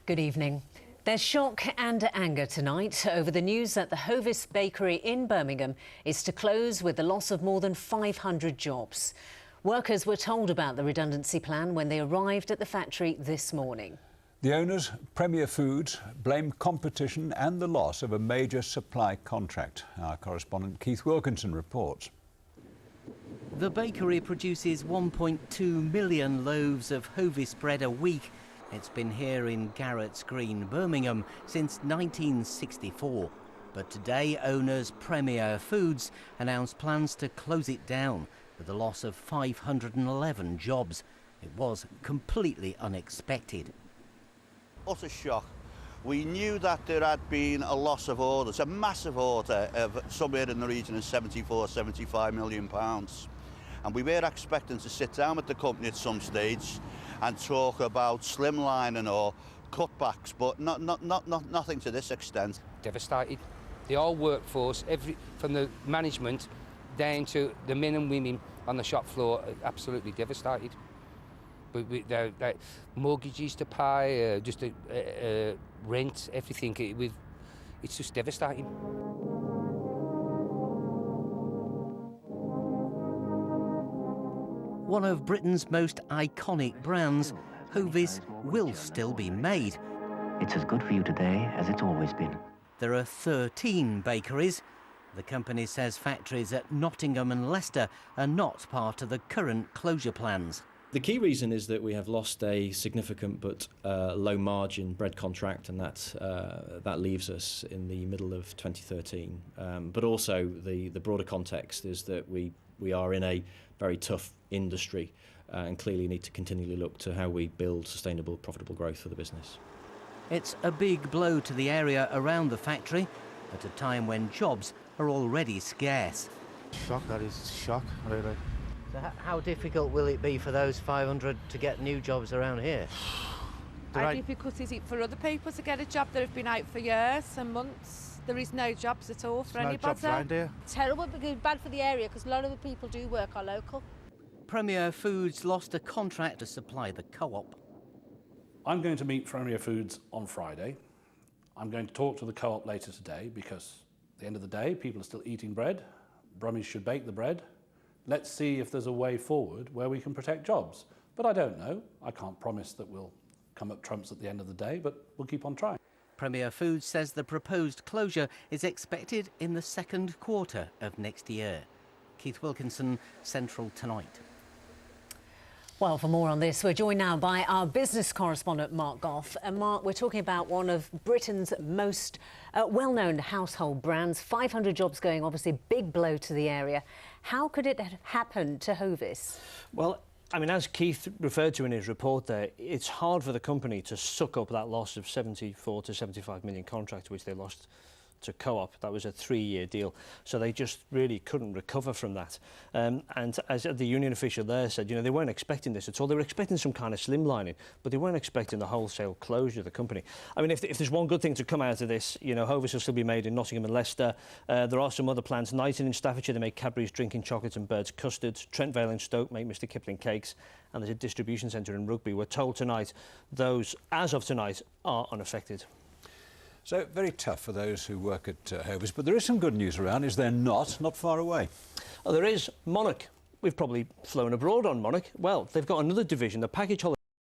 Good evening. There's shock and anger tonight over the news that the Hovis bakery in Birmingham is to close with the loss of more than 500 jobs. Workers were told about the redundancy plan when they arrived at the factory this morning. The owners, Premier Foods, blame competition and the loss of a major supply contract. Our correspondent Keith Wilkinson reports. The bakery produces 1.2 million loaves of Hovis bread a week. It's been here in Garrett's Green, Birmingham, since 1964. But today, owners Premier Foods announced plans to close it down with the loss of 511 jobs. It was completely unexpected. Utter shock. We knew that there had been a loss of orders, a massive order of somewhere in the region of 75 million pounds. And we were expecting to sit down with the company at some stage and talk about slimlining or cutbacks, but nothing to this extent. Devastated. The whole workforce, from the management down to the men and women on the shop floor, are absolutely devastated. They're mortgages to pay, rent, everything. It's just devastating. One of Britain's most iconic brands, Hovis will still be made. It's as good for you today as it's always been. There are 13 bakeries. The company says factories at Nottingham and Leicester are not part of the current closure plans. The key reason is that we have lost a significant but low-margin bread contract, and that leaves us in the middle of 2013. But also the broader context is that we are in a very tough industry and clearly need to continually look to how we build sustainable, profitable growth for the business. It's a big blow to the area around the factory at a time when jobs are already scarce. Shock, that is shock, really. So how difficult will it be for those 500 to get new jobs around here? How difficult is it for other people to get a job that have been out for years and months? There is no jobs at all for anybody. No jobs around here. Terrible, because it's bad for the area, because a lot of the people do work are local. Premier Foods lost a contract to supply the co-op. I'm going to meet Premier Foods on Friday. I'm going to talk to the co-op later today because at the end of the day, people are still eating bread. Brummies should bake the bread. Let's see if there's a way forward where we can protect jobs. But I don't know. I can't promise that we'll come up trumps at the end of the day, but we'll keep on trying. Premier Foods says the proposed closure is expected in the second quarter of next year. Keith Wilkinson, Central Tonight. Well, for more on this, we're joined now by our business correspondent, Mark Goff. And Mark, we're talking about one of Britain's most well-known household brands. 500 jobs going, obviously a big blow to the area. How could it happen to Hovis? Well, I mean, as Keith referred to in his report there, it's hard for the company to suck up that loss of 74 to 75 million contract which they lost to Co-op. That was a 3-year deal, so they just really couldn't recover from that. And as the union official there said, you know, they weren't expecting this at all. They were expecting some kind of slimlining, but they weren't expecting the wholesale closure of the company. I mean, if there's one good thing to come out of this, you know, Hovis will still be made in Nottingham and Leicester. There are some other plants. Knighton in Staffordshire, they make Cadbury's drinking chocolates and Bird's custards. Trent Vale in Stoke make Mr Kipling cakes. And there's a distribution centre in Rugby. We're told tonight those, as of tonight, are unaffected. So very tough for those who work at Hovis, but there is some good news around, is there not? Not far away. Oh, there is. Monarch. We've probably flown abroad on Monarch. Well, they've got another division, the package holiday